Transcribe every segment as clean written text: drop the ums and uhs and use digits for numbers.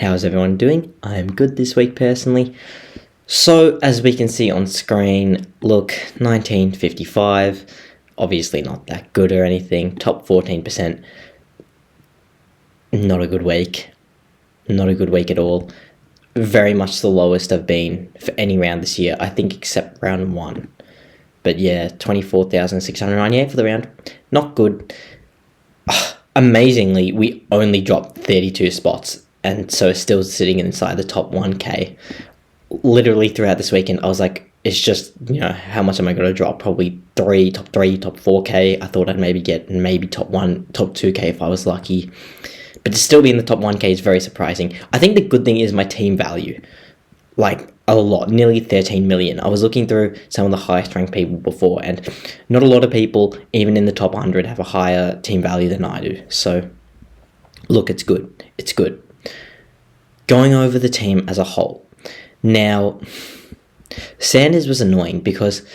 How's everyone doing? I am good this week personally. So, as we can see on screen, look, 1955, obviously not that good or anything, top 14%, not a good week, not a good week at all. Very much the lowest I've been for any round this year, I think except round 1. But yeah, 24,698 for the round, not good. Amazingly, we only dropped 32 spots, and so still sitting inside the top 1k. Literally throughout this weekend, I was like, it's just, how much am I going to drop? Probably top 3, top 4k. I thought I'd maybe get top 1, top 2k if I was lucky. But to still be in the top 1k is very surprising. I think the good thing is my team value. Like, a lot, nearly 13 million. I was looking through some of the highest ranked people before, and not a lot of people, even in the top 100, have a higher team value than I do. So, look, it's good. It's good. Going over the team as a whole. Now, Sanders was annoying because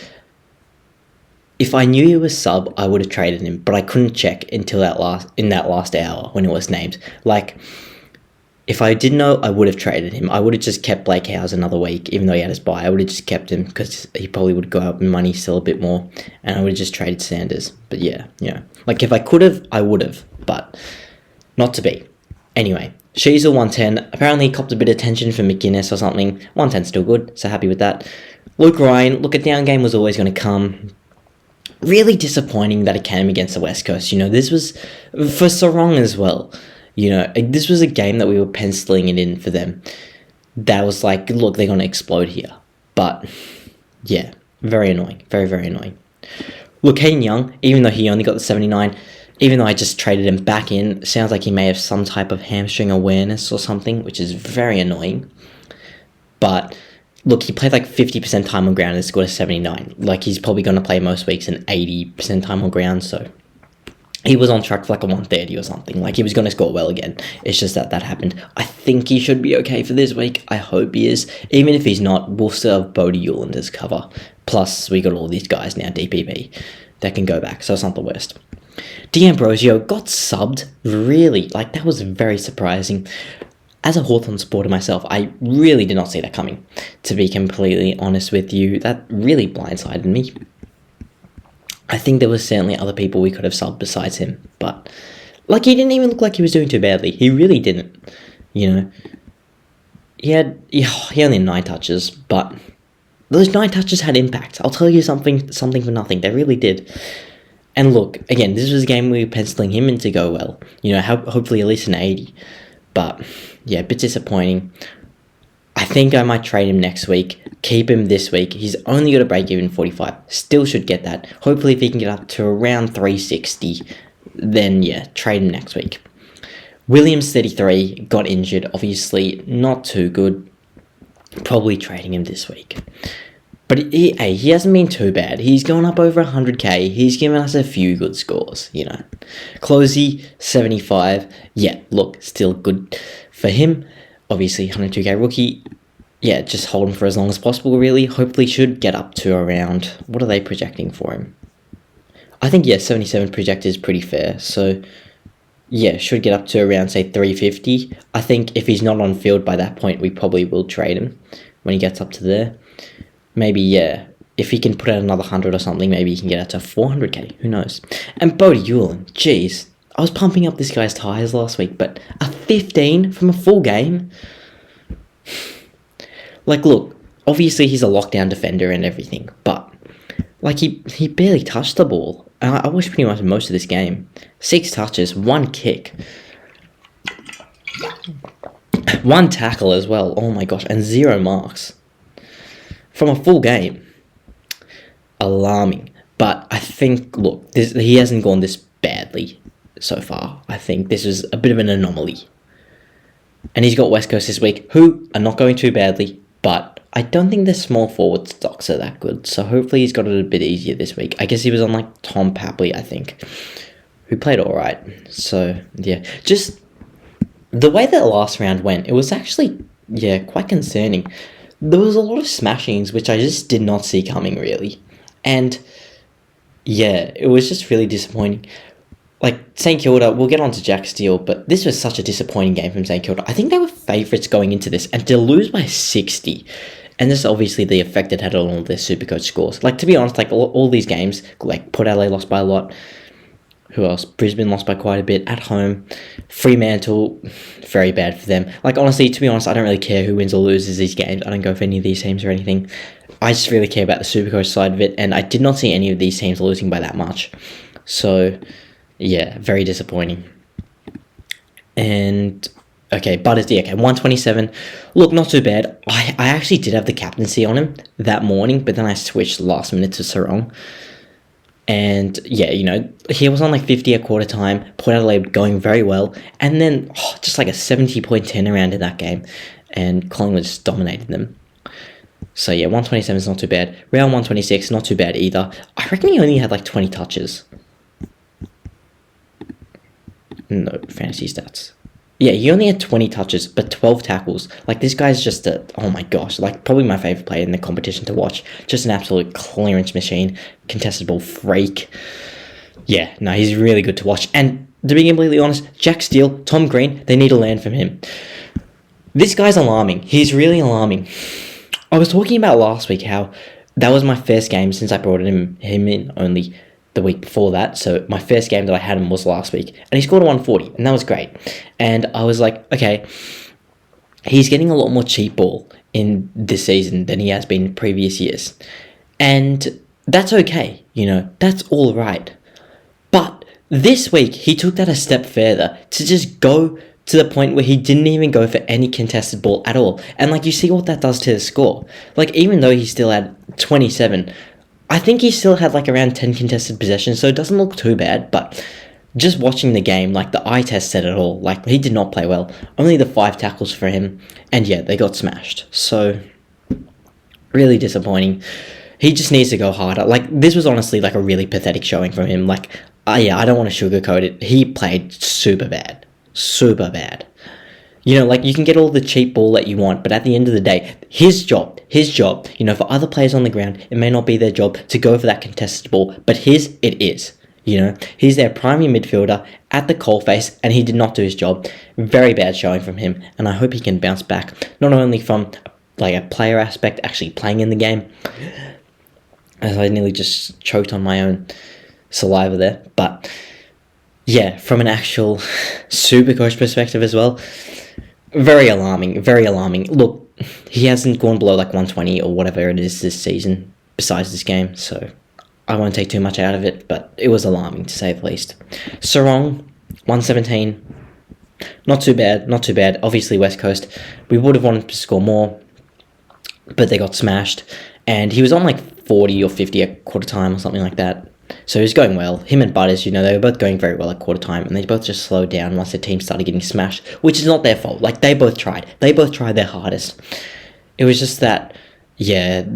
if I knew he was sub, I would have traded him, but I couldn't check until that last hour when it was named. Like, if I didn't know, I would have traded him. I would have just kept Blake Howes another week, even though he had his bye. I would have just kept him because he probably would go up in money still a bit more, and I would have just traded Sanders. But yeah. Like, if I could have, I would have, but not to be. Anyway, Sheasel 110. Apparently, he copped a bit of attention from McGuinness or something. 110 still good, so happy with that. Luke Ryan, look, a down game was always going to come. Really disappointing that it came against the West Coast. This was for Sarong as well. This was a game that we were penciling it in for them. That was like, look, they're going to explode here. But, yeah, very annoying. Very, very annoying. Look, Caden Young, even though he only got the 79, even though I just traded him back in, sounds like he may have some type of hamstring awareness or something, which is very annoying. But, look, he played like 50% time on ground and scored a 79. Like, he's probably going to play most weeks in 80% time on ground, so he was on track for like a 130 or something. Like, he was going to score well again. It's just that happened. I think he should be okay for this week. I hope he is. Even if he's not, we'll still have Bodie Yuland as cover. Plus, we got all these guys now, DPP, that can go back, so it's not the worst. D'Ambrosio got subbed. Really, like, that was very surprising. As a Hawthorn supporter myself, I really did not see that coming. To be completely honest with you, that really blindsided me. I think there was certainly other people we could have subbed besides him, but, like, he didn't even look like he was doing too badly. He really didn't, He only had 9 touches, but those 9 touches had impact. I'll tell you something for nothing. They really did. And look, again, this was a game we were penciling him in to go well. Hopefully at least an 80. But, yeah, a bit disappointing. I think I might trade him next week, keep him this week. He's only got a break-even 45. Still should get that. Hopefully if he can get up to around 360, then yeah, trade him next week. Williams 33 got injured. Obviously not too good. Probably trading him this week. But he hasn't been too bad. He's gone up over 100k. He's given us a few good scores, Closey, 75. Yeah, look, still good for him. Obviously, 102k rookie. Yeah, just hold him for as long as possible, really. Hopefully should get up to around, what are they projecting for him? I think, 77 projected is pretty fair. So, yeah, should get up to around, say, 350. I think if he's not on field by that point, we probably will trade him when he gets up to there. Maybe, if he can put out another 100 or something, maybe he can get out to 400k. Who knows? And Bodie Yuland, jeez. I was pumping up this guy's tyres last week, but a 15 from a full game? Like, look, obviously he's a lockdown defender and everything, but, like, he barely touched the ball. I watched pretty much most of this game. 6 touches, 1 kick. 1 tackle as well, oh my gosh, and 0 marks. From a full game. Alarming. But I think, look, he hasn't gone this badly so far. I think this is a bit of an anomaly. And he's got West Coast this week, who are not going too badly, but I don't think their small forward stocks are that good. So hopefully he's got it a bit easier this week. I guess he was on, like, Tom Papley, I think, who played alright. So, yeah. Just the way that last round went, it was actually, quite concerning. There was a lot of smashings, which I just did not see coming, really. And, it was just really disappointing. like St Kilda, we'll get on to Jack Steele, but this was such a disappointing game from St Kilda. I think they were favourites going into this, and to lose by 60, and this is obviously the effect it had on all their Supercoach scores. Like, to be honest, like all these games, like Port Adelaide lost by a lot. Who else? Brisbane lost by quite a bit at home. Fremantle, very bad for them. Like, honestly, to be honest, I don't really care who wins or loses these games. I don't go for any of these teams or anything. I just really care about the Supercoach side of it, and I did not see any of these teams losing by that much. So, yeah, very disappointing. And, okay, Butters, yeah, okay, 127. Look, not too bad. I actually did have the captaincy on him that morning, but then I switched last minute to Sarong. And, yeah, you know, he was on like 50 at quarter time. Port Adelaide going very well. And then, just like a 70-point turnaround in that game. And Collingwood just dominated them. So, yeah, 127 is not too bad. Real 126, not too bad either. I reckon he only had like 20 touches. No, fantasy stats. Yeah, he only had 20 touches, but 12 tackles. Like, this guy's just oh my gosh, like, probably my favourite player in the competition to watch. Just an absolute clearance machine, contested ball freak. Yeah, no, he's really good to watch. And to be completely honest, Jack Steele, Tom Green, they need to learn from him. This guy's alarming. He's really alarming. I was talking about last week how that was my first game since I brought him in only the week before that. So my first game that I had him was last week, and he scored a 140, and that was great. And I was like, okay, he's getting a lot more cheap ball in this season than he has been in previous years, and that's okay, you know, that's all right. But this week he took that a step further to just go to the point where he didn't even go for any contested ball at all. And like, you see what that does to the score. Like, even though he still had 27, I think he still had like around 10 contested possessions, so it doesn't look too bad. But just watching the game, like, the eye test said it all. Like, he did not play well. Only the 5 tackles for him, and yeah, they got smashed. So, really disappointing. He just needs to go harder. Like, this was honestly like a really pathetic showing from him. Like, yeah, I don't want to sugarcoat it. He played super bad. Super bad. You know, like, you can get all the cheap ball that you want, but at the end of the day, his job, you know, for other players on the ground, it may not be their job to go for that contested ball, but his, it is. You know, he's their primary midfielder at the coalface, and he did not do his job. Very bad showing from him, and I hope he can bounce back, not only from, like, a player aspect, actually playing in the game, as I nearly just choked on my own saliva there, but yeah, from an actual Supercoach perspective as well, very alarming, very alarming. Look, he hasn't gone below like 120 or whatever it is this season, besides this game, so I won't take too much out of it, but it was alarming to say the least. Sarong, 117, not too bad, not too bad. Obviously West Coast, we would have wanted to score more, but they got smashed, and he was on like 40 or 50 at quarter time or something like that. So he was going well. Him and Butters, you know, they were both going very well at quarter time, and they both just slowed down once their team started getting smashed, which is not their fault. Like, they both tried. They both tried their hardest. It was just that, yeah,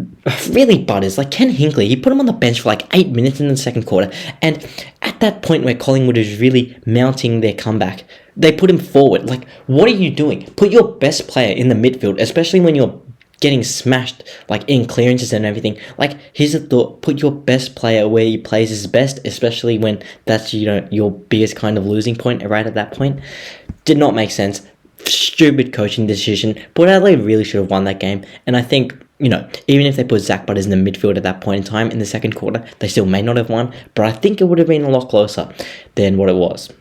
really Butters. Like, Ken Hinkley, he put him on the bench for like 8 minutes in the second quarter, and at that point where Collingwood is really mounting their comeback, they put him forward. Like, what are you doing? Put your best player in the midfield, especially when you're getting smashed, like, in clearances and everything. Like, here's a thought: put your best player where he plays his best, especially when that's, you know, your biggest kind of losing point right at that point. Did not make sense. Stupid coaching decision. Port Adelaide really should have won that game, and I think, you know, even if they put Zach Butters in the midfield at that point in time in the second quarter, they still may not have won, but I think it would have been a lot closer than what it was.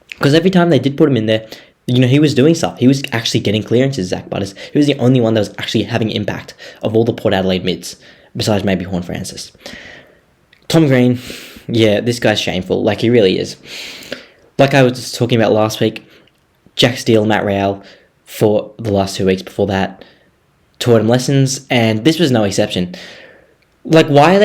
Because every time they did put him in there, you know, he was doing stuff. He was actually getting clearances, Zach Butters. He was the only one that was actually having impact of all the Port Adelaide mids, besides maybe Horn Francis. Tom Green, yeah, this guy's shameful. Like, he really is. Like I was just talking about last week, Jack Steele, Matt Rowell, for the last 2 weeks before that, taught him lessons, and this was no exception. Like, why are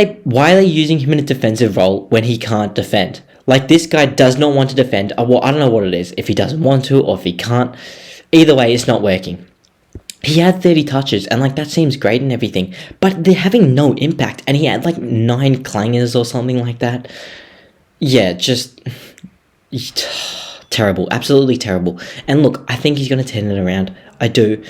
they using him in a defensive role when he can't defend? Like, this guy does not want to defend. Well, I don't know what it is, if he doesn't want to or if he can't. Either way, it's not working. He had 30 touches, and, like, that seems great and everything, but they're having no impact, and he had, like, 9 clangers or something like that. Yeah, just terrible, absolutely terrible. And look, I think he's going to turn it around. I do,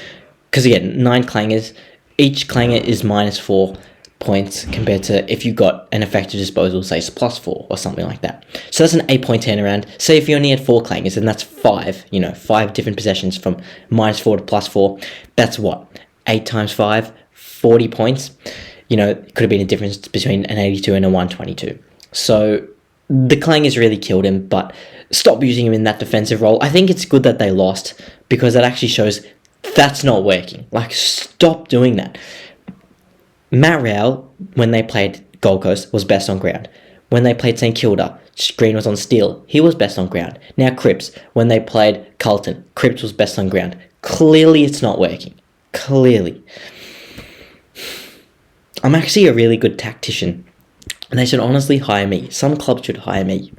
because again, 9 clangers, each clanger is -4. points compared to if you got an effective disposal, say it's +4 or something like that. So that's an 8-point turnaround. Say if you only had 4 clangers, then that's 5 different possessions from -4 to +4. That's what? 8 times 5, 40 points. It could have been a difference between an 82 and a 122. So the clangers really killed him, but stop using him in that defensive role. I think it's good that they lost because that actually shows that's not working. Like, stop doing that. Matt Rowell, when they played Gold Coast, was best on ground. When they played St Kilda, Green was on steel. He was best on ground. Now Cripps, when they played Carlton, Cripps was best on ground. Clearly it's not working. Clearly. I'm actually a really good tactician. And they should honestly hire me. Some clubs should hire me.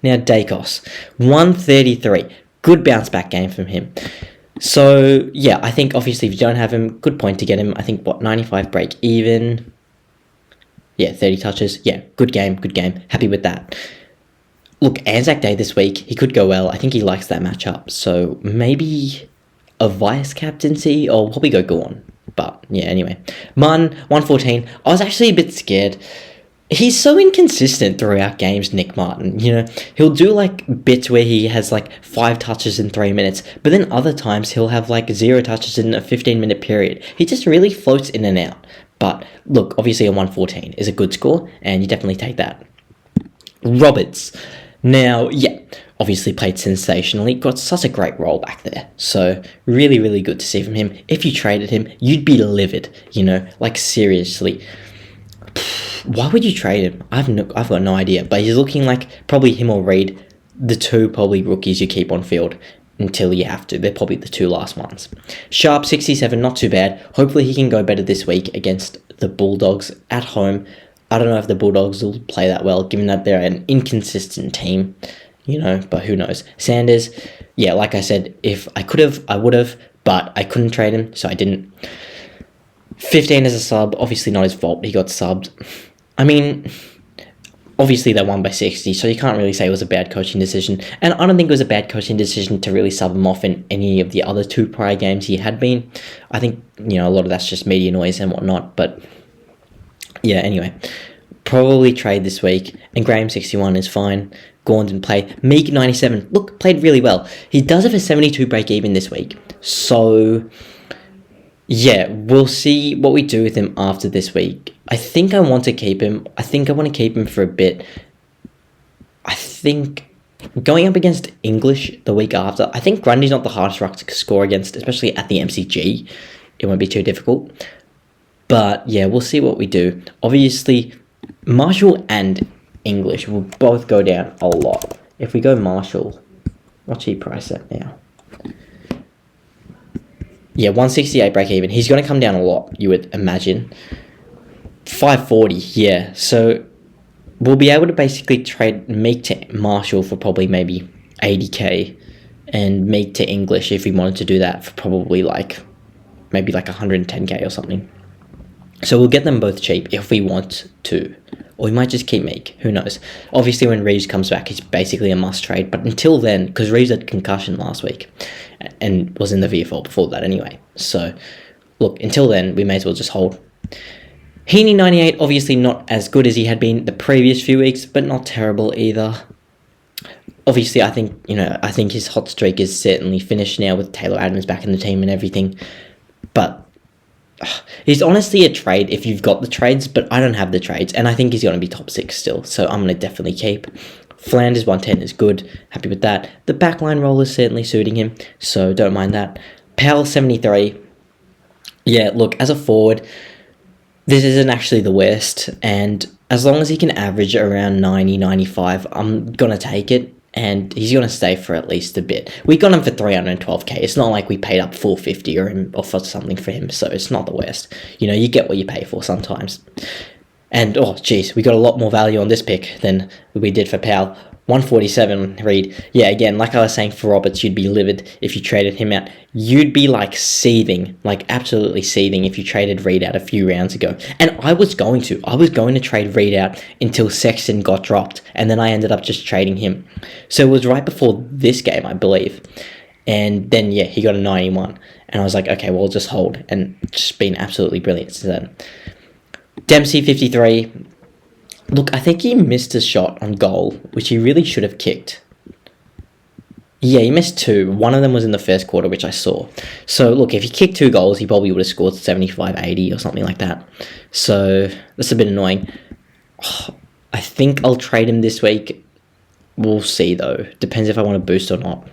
Now Dacos, 133. Good bounce back game from him. So, yeah, I think obviously if you don't have him, good point to get him. I think, 95 break even. Yeah, 30 touches. Yeah, good game. Happy with that. Look, Anzac Day this week, he could go well. I think he likes that matchup. So, maybe a vice captaincy, or probably go Gorn. But, yeah, anyway. Munn, 114. I was actually a bit scared. He's so inconsistent throughout games, Nick Martin. He'll do bits where he has 5 touches in 3 minutes, but then other times he'll have 0 touches in a 15-minute period. He just really floats in and out. But look, obviously a 114 is a good score, and you definitely take that. Roberts. Now, yeah, obviously played sensationally, got such a great role back there. So really, really good to see from him. If you traded him, you'd be livid, seriously. Why would you trade him? I've got no idea, but he's looking like probably him or Reed, the two probably rookies you keep on field until you have to. They're probably the 2 last ones. Sharp, 67, not too bad. Hopefully he can go better this week against the Bulldogs at home. I don't know if the Bulldogs will play that well, given that they're an inconsistent team, but who knows. Sanders, yeah, like I said, if I could have, I would have, but I couldn't trade him, so I didn't. 15 as a sub, obviously not his fault, he got subbed. I mean, obviously they won by 60, so you can't really say it was a bad coaching decision. And I don't think it was a bad coaching decision to really sub him off in any of the other 2 prior games he had been. I think, a lot of that's just media noise and whatnot. But, yeah, anyway. Probably trade this week. And Graham, 61, is fine. Gorn didn't play. Meek, 97. Look, played really well. He does have a 72 break even this week. So, yeah, we'll see what we do with him after this week. I think I want to keep him. I think I want to keep him for a bit. I think going up against English the week after, I think Grundy's not the hardest ruck to score against, especially at the MCG. It won't be too difficult. But, yeah, we'll see what we do. Obviously, Marshall and English will both go down a lot. If we go Marshall, what's he priced at now? Yeah, 168 break even. He's going to come down a lot, you would imagine. 540, yeah. So we'll be able to basically trade Meek to Marshall for probably maybe 80k, and Meek to English if we wanted to do that for probably maybe 110k or something. So we'll get them both cheap if we want to. Or we might just keep Meek. Who knows? Obviously, when Reeves comes back, it's basically a must trade. But until then, because Reeves had concussion last week and was in the VFL before that anyway. So, look, until then, we may as well just hold. Heaney, 98, obviously not as good as he had been the previous few weeks, but not terrible either. Obviously, I think his hot streak is certainly finished now with Taylor Adams back in the team and everything. But he's honestly a trade if you've got the trades, but I don't have the trades, and I think he's going to be top 6 still, so I'm going to definitely keep. Flanders 110 is good, happy with that. The backline role is certainly suiting him, so don't mind that. Powell 73, yeah, look, as a forward, this isn't actually the worst, and as long as he can average around 90, 95, I'm going to take it. And he's going to stay for at least a bit. We got him for 312k. It's not like we paid up 450 or for something for him, so it's not the worst. You get what you pay for sometimes. And, oh, geez, we got a lot more value on this pick than we did for Powell. 147, Reed. Yeah, again, like I was saying for Roberts, you'd be livid if you traded him out. You'd be, seething, absolutely seething if you traded Reed out a few rounds ago. And I was going to. I was going to trade Reed out until Sexton got dropped, and then I ended up just trading him. So it was right before this game, I believe. And then, yeah, he got a 91. And I was like, okay, well, I'll just hold. And just been absolutely brilliant since then. Dempsey, 53. Look, I think he missed a shot on goal, which he really should have kicked. Yeah, he missed 2. One of them was in the first quarter, which I saw. So, look, if he kicked 2 goals, he probably would have scored 75-80 or something like that. So, that's a bit annoying. I think I'll trade him this week. We'll see, though. Depends if I want to boost or not.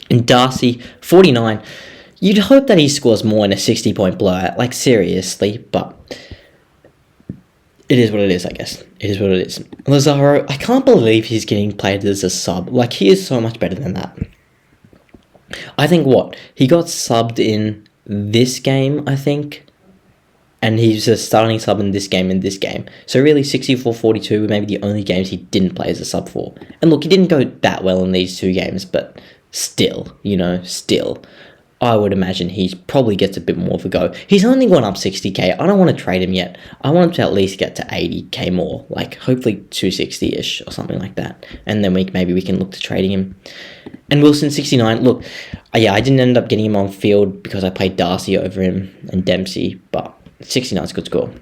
And Darcy, 49. You'd hope that he scores more in a 60-point blowout. Like, seriously. But it is what it is, I guess. It is what it is. Lazaro, I can't believe he's getting played as a sub. Like, he is so much better than that. I think he got subbed in this game, I think. And he's a starting sub in this game and this game. So really, 64-42 were maybe the only games he didn't play as a sub for. And look, he didn't go that well in these 2 games, but still, I would imagine he probably gets a bit more of a go. He's only gone up 60k. I don't want to trade him yet. I want him to at least get to 80k more. Like, hopefully 260-ish or something like that. And then maybe we can look to trading him. And Wilson, 69. Look, yeah, I didn't end up getting him on field because I played Darcy over him and Dempsey, but 69 is a good score.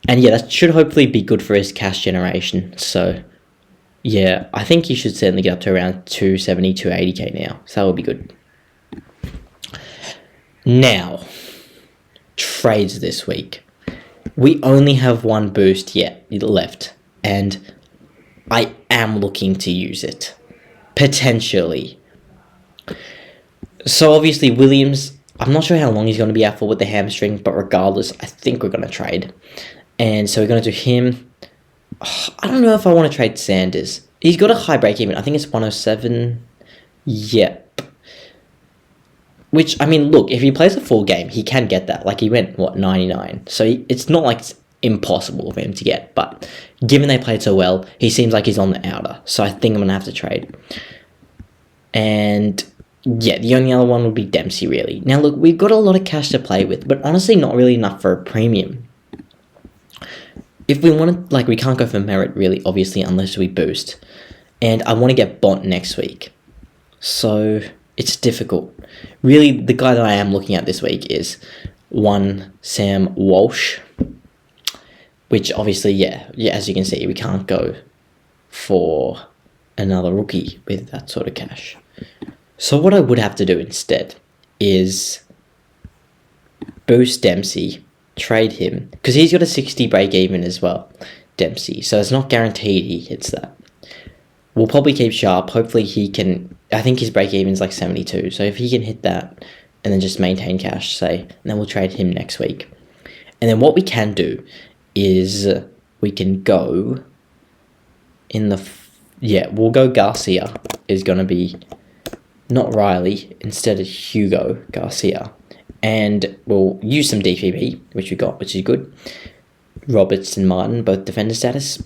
And yeah, that should hopefully be good for his cash generation. So, yeah, I think he should certainly get up to around 270, 280k now. So that would be good. Now, trades this week. We only have 1 boost left, and I am looking to use it. Potentially. So obviously Williams, I'm not sure how long he's going to be out for with the hamstring, but regardless, I think we're going to trade. And so we're going to do him. I don't know if I want to trade Sanders. He's got a high break even. I think it's 107. Yep. Which, I mean, look, if he plays a full game, he can get that. Like, he went, 99? So it's not like it's impossible for him to get. But given they played so well, he seems like he's on the outer. So I think I'm going to have to trade. And, yeah, the only other one would be Dempsey, really. Now, look, we've got a lot of cash to play with, but honestly not really enough for a premium. If we want to, we can't go for merit, really, obviously, unless we boost. And I want to get Bont next week. So it's difficult. Really, the guy that I am looking at this week is one Sam Walsh, which obviously, yeah, as you can see, we can't go for another rookie with that sort of cash. So what I would have to do instead is boost Dempsey, trade him, because he's got a 60 break even as well, Dempsey, so it's not guaranteed he hits that. We'll probably keep Sharp. Hopefully he can. I think his break even is like 72. So if he can hit that and then just maintain cash, say, and then we'll trade him next week. And then what we can do is we can go in the... we'll go Garcia is going to be not Riley instead of Hugo Garcia. And we'll use some DPP, which we got, which is good. Roberts and Martin, both defender status.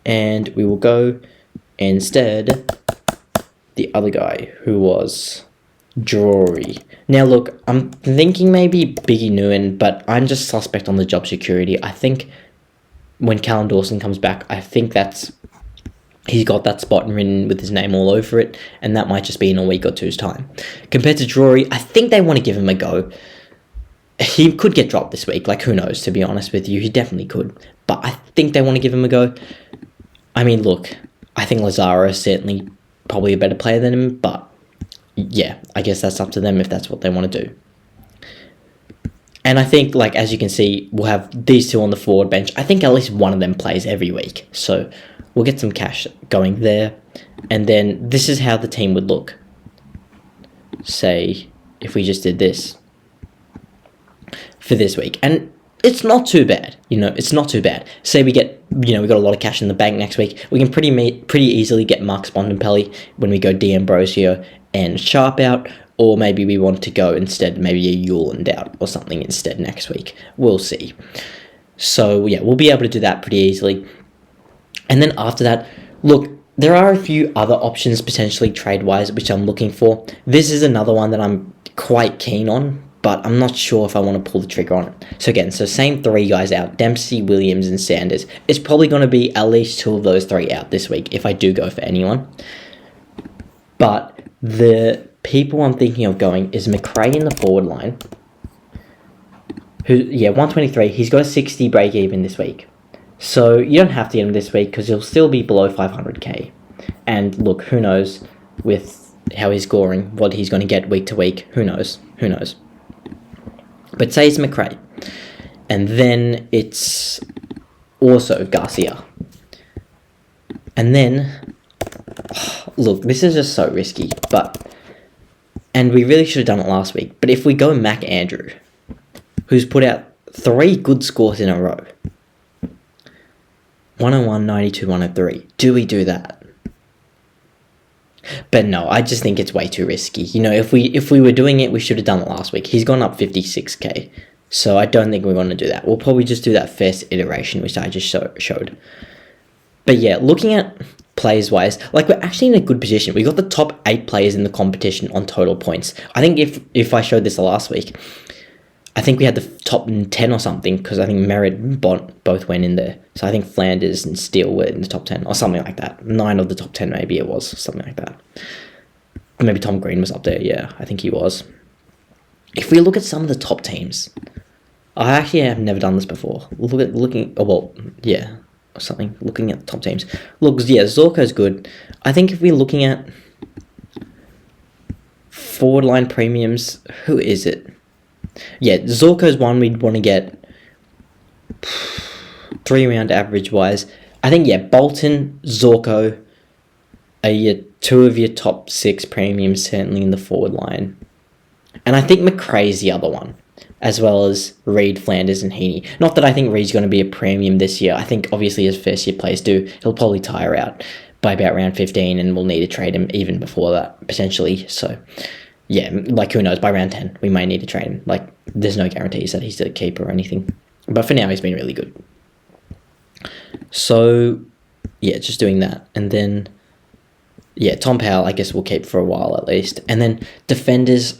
And we will go instead the other guy, who was Drury. Now look, I'm thinking maybe Biggie Nguyen, but I'm just suspect on the job security. I think when Callum Dawson comes back, I think he's got that spot written with his name all over it, and that might just be in a week or two's time. Compared to Drury, I think they want to give him a go. He could get dropped this week, who knows, to be honest with you. He definitely could. But I think they want to give him a go. I mean, look, I think Lazaro is certainly probably a better player than him, but yeah, I guess that's up to them if that's what they want to do. And I think, as you can see, we'll have these two on the forward bench. I think at least one of them plays every week. So we'll get some cash going there. And then this is how the team would look. Say, if we just did this for this week. And it's not too bad, it's not too bad. Say we get, we got a lot of cash in the bank next week. We can pretty easily get Mark Bontempelli when we go D'Ambrosio and Sharp out, or maybe we want to go instead, maybe a Yuland out or something instead next week. We'll see. So, yeah, we'll be able to do that pretty easily. And then after that, look, there are a few other options potentially trade-wise which I'm looking for. This is another one that I'm quite keen on, but I'm not sure if I want to pull the trigger on it. So again, same 3 guys out, Dempsey, Williams, and Sanders. It's probably going to be at least 2 of those 3 out this week if I do go for anyone. But the people I'm thinking of going is McRae in the forward line, 123. He's got a 60 break even this week. So you don't have to get him this week because he'll still be below 500k. And look, who knows with how he's scoring, what he's going to get week to week. Who knows? But say it's McRae. And then it's also Garcia. And then, look, this is just so risky. And we really should have done it last week. But if we go Mac Andrew, who's put out 3 good scores in a row, 101, 92, 103. Do we do that? But no, I just think it's way too risky. If we were doing it, we should have done it last week. He's gone up 56k. So I don't think we're going to do that. We'll probably just do that first iteration, which I just showed. But yeah, looking at players-wise, we're actually in a good position. We got the top 8 players in the competition on total points. I think if I showed this last week, I think we had the top 10 or something, because I think Merritt and Bont both went in there. So I think Flanders and Steele were in the top 10, or something like that. 9 of the top 10 maybe it was, something like that. Maybe Tom Green was up there, yeah, I think he was. If we look at some of the top teams, I actually have never done this before. Looking at the top teams. Look, yeah, Zorko's good. I think if we're looking at forward line premiums, who is it? Yeah, Zorko's one we'd want to get 3-round average wise. I think, yeah, Bolton, Zorko are 2 of your top 6 premiums, certainly in the forward line. And I think McRae's the other one, as well as Reid, Flanders, and Heaney. Not that I think Reid's going to be a premium this year. I think, obviously, as first-year players do, he'll probably tire out by about round 15, and we'll need to trade him even before that, potentially. So, yeah, who knows, by round 10, we might need to trade him. There's no guarantees that he's a keeper or anything. But for now, he's been really good. So, yeah, just doing that. And then, yeah, Tom Powell, I guess we'll keep for a while at least. And then defenders,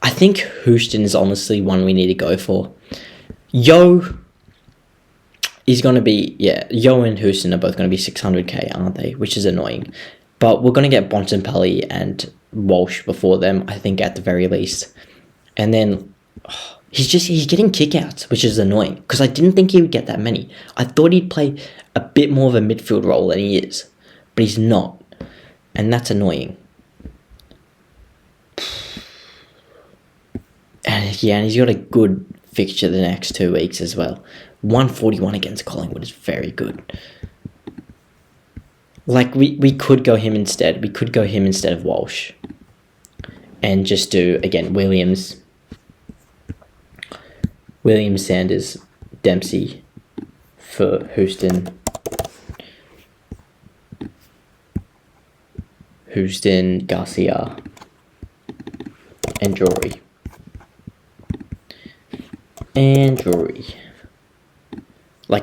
I think Houston is honestly one we need to go for. Yo is going to be, Yo and Houston are both going to be 600k, aren't they? Which is annoying. But we're going to get Bontempelli and Walsh before them, I think, at the very least. And then he's getting kickouts, which is annoying, because I didn't think he would get that many. I thought he'd play a bit more of a midfield role than he is, but he's not. And that's annoying. And he's got a good fixture the next 2 weeks as well. 141 against Collingwood is very good. We could go him instead. We could go him instead of Walsh. And just do, again, Williams, Sanders, Dempsey for Houston, Garcia, and Drury.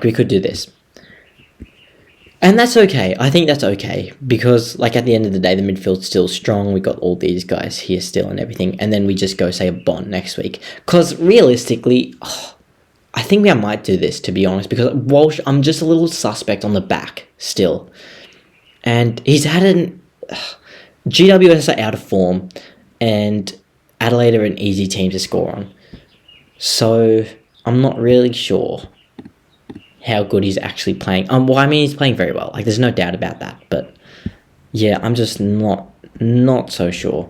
We could do this. And that's okay. I think that's okay. Because, at the end of the day, the midfield's still strong. We got all these guys here still and everything. And then we just go, say, a Bond next week. Because, realistically, I think I might do this, to be honest. Because Walsh, I'm just a little suspect on the back still. And he's had GWS are out of form. And Adelaide are an easy team to score on. So, I'm not really sure how good he's actually playing. He's playing very well. There's no doubt about that. But, yeah, I'm just not so sure.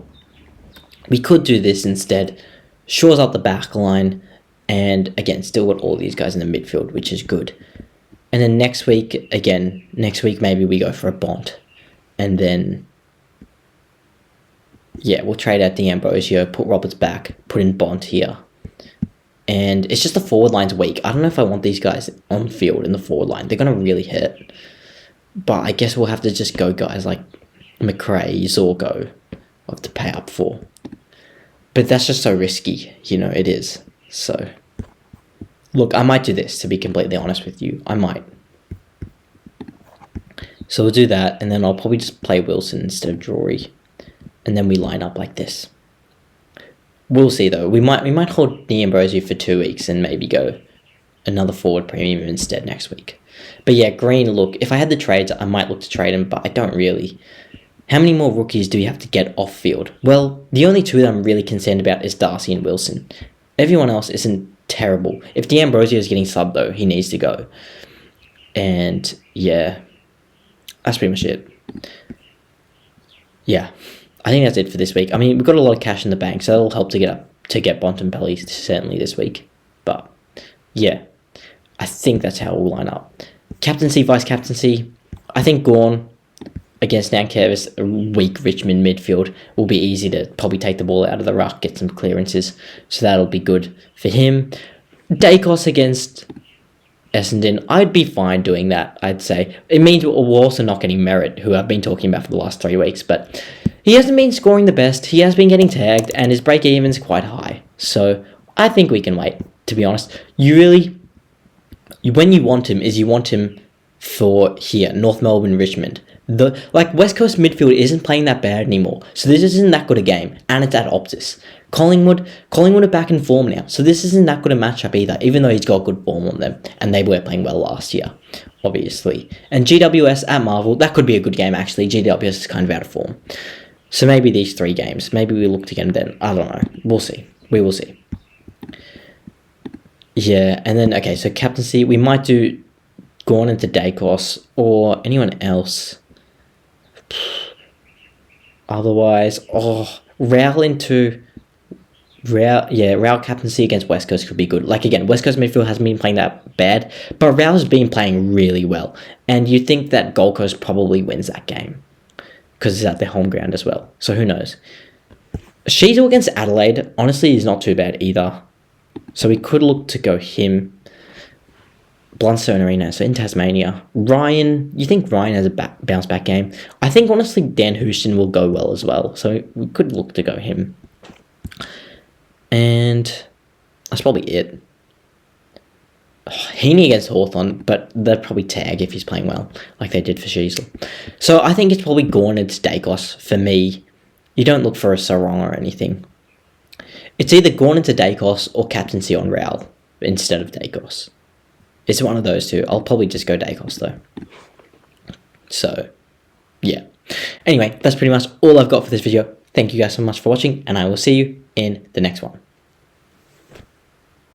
We could do this instead. Shores up the back line. And, again, still got all these guys in the midfield, which is good. And then next week, maybe we go for a Bont. And then, yeah, we'll trade out D'Ambrosio, put Roberts back, put in Bont here. And it's just the forward line's weak. I don't know if I want these guys on field in the forward line. They're going to really hurt. But I guess we'll have to just go guys like McRae, Zorko. We'll have to pay up for. But that's just so risky. It is. So, look, I might do this, to be completely honest with you. I might. So we'll do that, and then I'll probably just play Wilson instead of Drury. And then we line up like this. We'll see though. We might hold D'Ambrosio for 2 weeks and maybe go another forward premium instead next week. But yeah, Green, look, if I had the trades, I might look to trade him, but I don't really. How many more rookies do we have to get off field? Well, the only 2 that I'm really concerned about is Darcy and Wilson. Everyone else isn't terrible. If D'Ambrosio is getting subbed, though, he needs to go. And, yeah, that's pretty much it. Yeah, I think that's it for this week. I mean, we've got a lot of cash in the bank, so that'll help to get Bontempelli certainly this week. But, yeah, I think that's how we'll line up. Captaincy, vice-captaincy, I think Gawn against Nankervis, a weak Richmond midfield, will be easy to probably take the ball out of the ruck, get some clearances, so that'll be good for him. Dacos against Essendon, I'd be fine doing that, I'd say. It means we're also not getting Merritt, who I've been talking about for the last 3 weeks, but he hasn't been scoring the best, he has been getting tagged, and his break-even's quite high, so I think we can wait, to be honest. When you want him for here, North Melbourne, Richmond. West Coast midfield isn't playing that bad anymore, so this isn't that good a game, and it's at Optus. Collingwood are back in form now, so this isn't that good a matchup either, even though he's got good form on them, and they were playing well last year, obviously. And GWS at Marvel, that could be a good game actually. GWS is kind of out of form. So maybe these 3 games, maybe we look to get them then, I don't know, we'll see. We will see. Yeah, and then, okay, so captaincy, we might do Gawn into Dacos, or anyone else. Otherwise, Rowell captaincy against West Coast could be good. Like, again, West Coast midfield hasn't been playing that bad, but Rowell's been playing really well. And you think that Gold Coast probably wins that game, because it's at their home ground as well. So who knows? Sheasel against Adelaide, honestly, is not too bad either. So we could look to go him. Blundstone Arena, so in Tasmania. Ryan, you think Ryan has a bounce back game? I think, honestly, Dan Houston will go well as well, so we could look to go him. And that's probably it. Heaney against Hawthorn, but they'll probably tag if he's playing well, like they did for Sheasel. So I think it's probably Gawn into Dacos for me. You don't look for a Sarong or anything. It's either Gawn into Dacos or captaincy on Rowell instead of Dacos. It's one of those two. I'll probably just go Dacos though. So, yeah. Anyway, that's pretty much all I've got for this video. Thank you guys so much for watching, and I will see you in the next one.